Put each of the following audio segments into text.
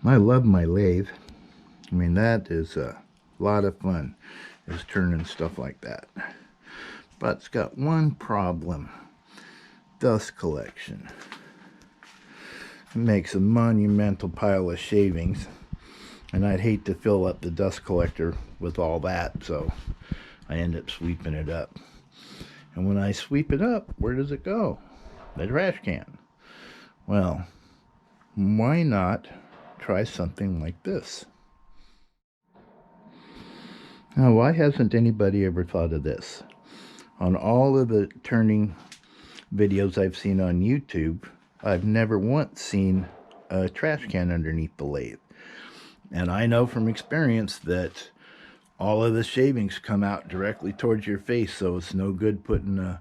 I love my lathe. I mean, that is a lot of fun, is turning stuff like that. But it's got one problem: dust collection. It makes a monumental pile of shavings, and I'd hate to fill up the dust collector with all that, so I end up sweeping it up. And when I sweep it up, where does it go? The trash can. Well, why not try something like this? Now, why hasn't anybody ever thought of this? On all of the turning videos I've seen on YouTube, I've never once seen a trash can underneath the lathe. And I know from experience that all of the shavings come out directly towards your face, so it's no good putting a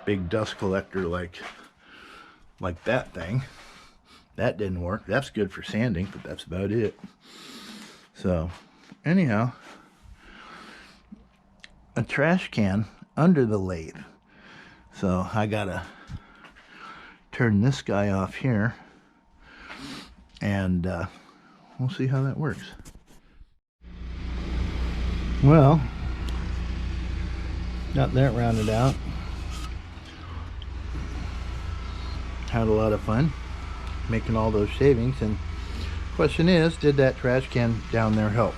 big dust collector like that thing. That didn't work. That's good for sanding, but that's about it. So, anyhow, a trash can under the lathe. So I gotta turn this guy off here, and we'll see how that works. Well, got that rounded out. Had a lot of fun making all those shavings, and question is, did that trash can down there help?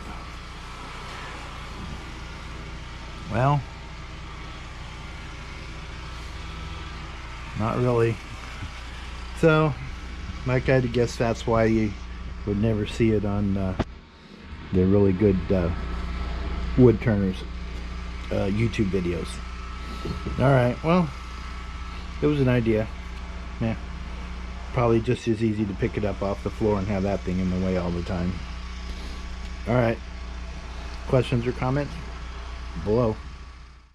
Well, not really. So, like I'd guess that's why you would never see it on the really good wood turners YouTube videos. Alright, well, it was an idea. Yeah, probably just as easy to pick it up off the floor and have that thing in the way all the time. Alright, questions or comments below.